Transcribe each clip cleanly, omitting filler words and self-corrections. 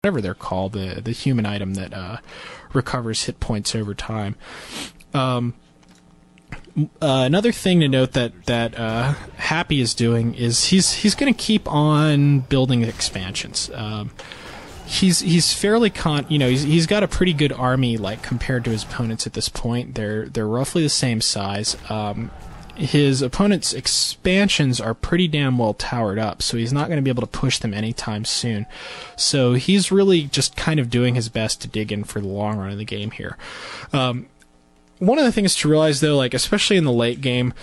whatever they're called, the human item that recovers hit points over time. Another thing to note that Happy is doing is he's going to keep on building expansions. He's fairly he's got a pretty good army, like, compared to his opponents at this point. They're roughly the same size. His opponent's expansions are pretty damn well towered up, so he's not going to be able to push them anytime soon. So he's really just kind of doing his best to dig in for the long run of the game here. One of the things to realize, though, like, especially in the late game,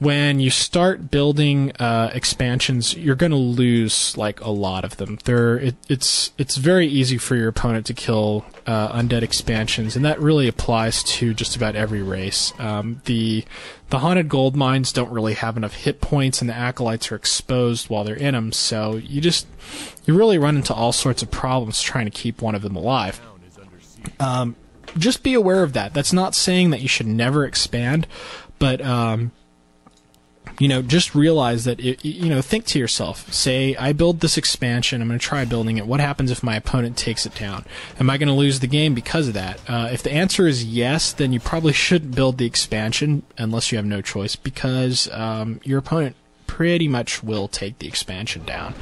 when you start building expansions, you're going to lose, like, a lot of them. It's very easy for your opponent to kill undead expansions, and that really applies to just about every race. The haunted gold mines don't really have enough hit points, and the acolytes are exposed while they're in them, so you really run into all sorts of problems trying to keep one of them alive. Just be aware of that. That's not saying that you should never expand, but just realize that, think to yourself, say, I build this expansion, I'm going to try building it. What happens if my opponent takes it down? Am I going to lose the game because of that? If the answer is yes, then you probably shouldn't build the expansion unless you have no choice, because your opponent pretty much will take the expansion down.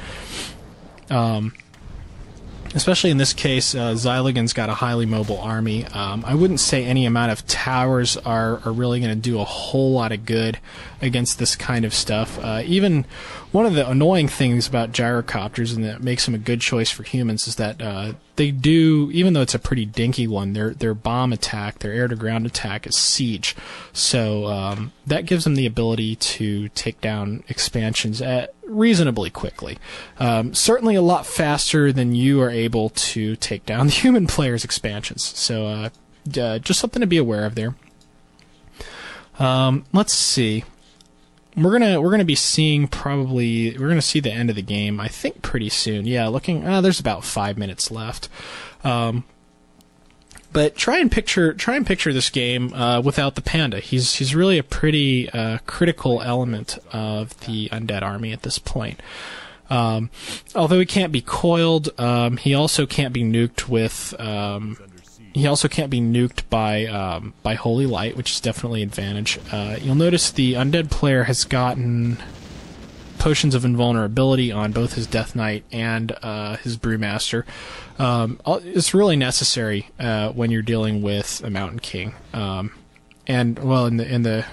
Especially in this case, XyLigan's got a highly mobile army. I wouldn't say any amount of towers are really going to do a whole lot of good against this kind of stuff. Even one of the annoying things about gyrocopters, and that makes them a good choice for humans, is that they do, even though it's a pretty dinky one, their bomb attack, their air-to-ground attack is siege. So that gives them the ability to take down expansions reasonably quickly. Certainly a lot faster than you are able to take down the human player's expansions. So just something to be aware of there. Let's see. We're gonna be seeing we're gonna see the end of the game, I think, pretty soon. Yeah, there's about 5 minutes left. But try and picture this game without the Panda. He's really a pretty critical element of the undead army at this point. Although he can't be coiled, he also can't be nuked with. He also can't be nuked by Holy Light, which is definitely an advantage. You'll notice the undead player has gotten potions of invulnerability on both his Death Knight and his Brewmaster. It's really necessary when you're dealing with a Mountain King. And well, in the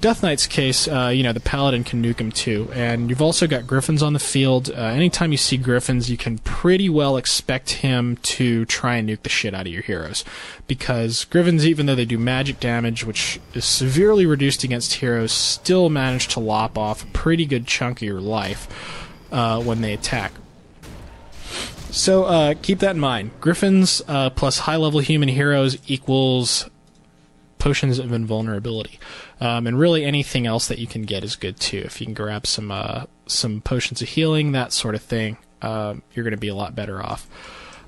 Death Knight's case, the Paladin can nuke him too. And you've also got Griffins on the field. Anytime you see Griffins, you can pretty well expect him to try and nuke the shit out of your heroes. Because Griffins, even though they do magic damage, which is severely reduced against heroes, still manage to lop off a pretty good chunk of your life when they attack. So keep that in mind. Griffins plus high-level human heroes equals potions of invulnerability. And really anything else that you can get is good too. If you can grab some potions of healing, that sort of thing, you're going to be a lot better off.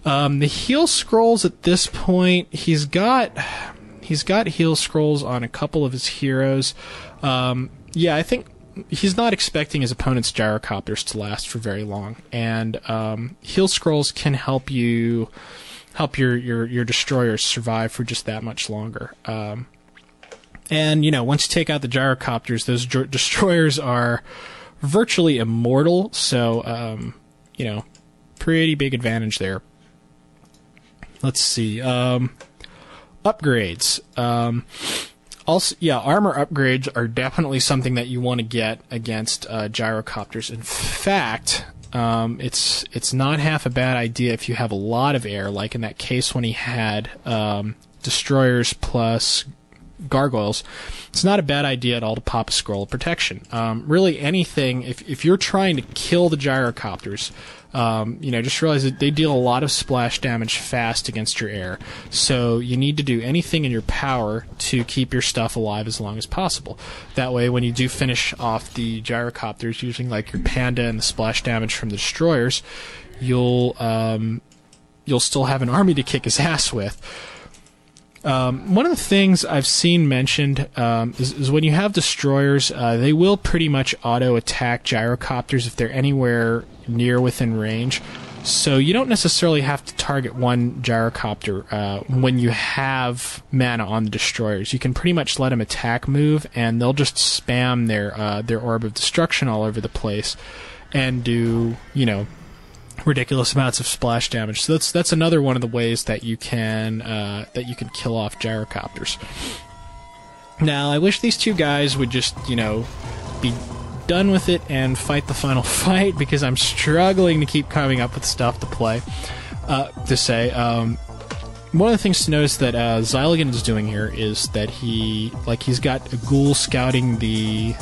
The heal scrolls at this point, he's got heal scrolls on a couple of his heroes. I think he's not expecting his opponent's gyrocopters to last for very long, and heal scrolls can help your destroyers survive for just that much longer. And once you take out the gyrocopters, those destroyers are virtually immortal, so pretty big advantage there. Let's see. Upgrades. Also, armor upgrades are definitely something that you want to get against gyrocopters. In fact, it's not half a bad idea if you have a lot of air, like in that case when he had destroyers plus gargoyles. It's not a bad idea at all to pop a scroll of protection. Really anything, if you're trying to kill the gyrocopters, just realize that they deal a lot of splash damage fast against your air. So you need to do anything in your power to keep your stuff alive as long as possible. That way, when you do finish off the gyrocopters using like your Panda and the splash damage from the destroyers, you'll still have an army to kick his ass with. One of the things I've seen mentioned is when you have destroyers, they will pretty much auto-attack gyrocopters if they're anywhere near within range. So you don't necessarily have to target one gyrocopter when you have mana on the destroyers. You can pretty much let them attack move, and they'll just spam their orb of destruction all over the place and do, you know, ridiculous amounts of splash damage. So that's another one of the ways that you can kill off gyrocopters. Now, I wish these two guys would just, you know, be done with it and fight the final fight, because I'm struggling to keep coming up with stuff to say. One of the things to notice that XyLigan is doing here is that he's got a ghoul scouting the.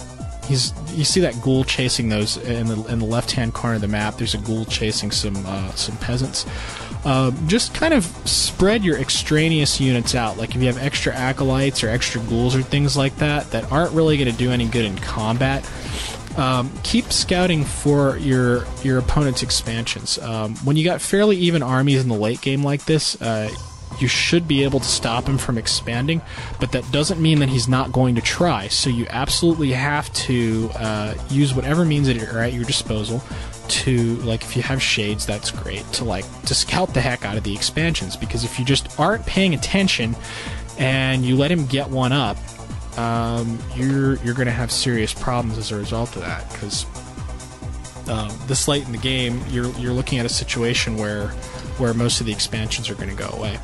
You see that ghoul chasing those in the left-hand corner of the map. There's a ghoul chasing some peasants. Just kind of spread your extraneous units out. Like if you have extra acolytes or extra ghouls or things like that aren't really going to do any good in combat, keep scouting for your opponent's expansions. When you got fairly even armies in the late game like this, you should be able to stop him from expanding, but that doesn't mean that he's not going to try. So you absolutely have to use whatever means that are at your disposal to, like, if you have shades, that's great, to scout the heck out of the expansions, because if you just aren't paying attention and you let him get one up, you're going to have serious problems as a result of that, because this late in the game, you're looking at a situation where most of the expansions are going to go away.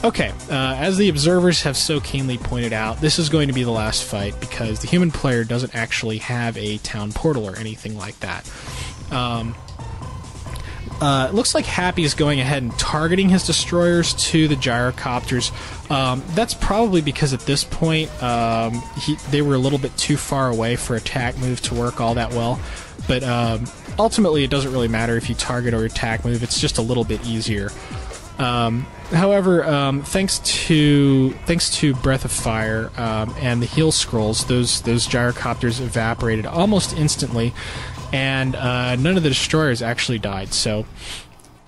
Okay, as the observers have so keenly pointed out, this is going to be the last fight, because the human player doesn't actually have a town portal or anything like that. It looks like Happy is going ahead and targeting his destroyers to the gyrocopters. That's probably because at this point they were a little bit too far away for attack move to work all that well. But ultimately, it doesn't really matter if you target or attack move. It's just a little bit easier. However, thanks to Breath of Fire and the heal scrolls, those gyrocopters evaporated almost instantly, and none of the destroyers actually died. So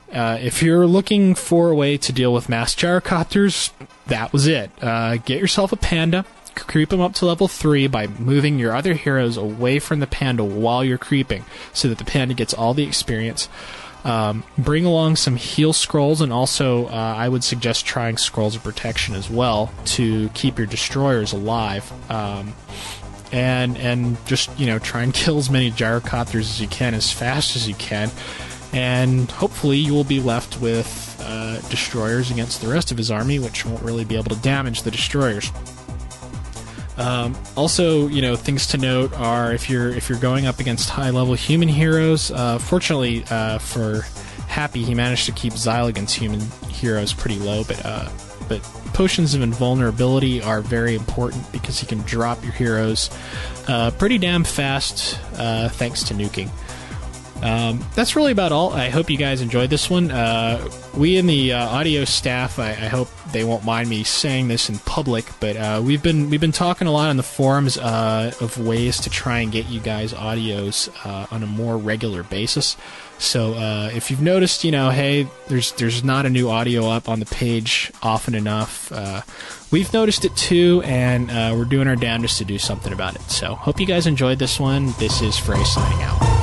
if you're looking for a way to deal with mass gyrocopters, that was it. Get yourself a Panda. Creep them up to level 3 by moving your other heroes away from the Panda while you're creeping, so that the Panda gets all the experience. Bring along some heal scrolls, and also I would suggest trying scrolls of protection as well to keep your destroyers alive. And just, you know, try and kill as many gyrocopters as you can as fast as you can, and hopefully you will be left with destroyers against the rest of his army, which won't really be able to damage the destroyers. Also, you know, things to note are if you're going up against high-level human heroes. Fortunately for Happy, he managed to keep XyLigan's human heroes pretty low, but potions of invulnerability are very important, because he can drop your heroes pretty damn fast thanks to nuking. That's really about all. I hope you guys enjoyed this one. We in the audio staff, I hope they won't mind me saying this in public, but we've been talking a lot on the forums of ways to try and get you guys audios on a more regular basis. So if you've noticed, you know, hey, there's not a new audio up on the page often enough, we've noticed it too, and we're doing our damnedest to do something about it. So hope you guys enjoyed this one. This is Fray signing out.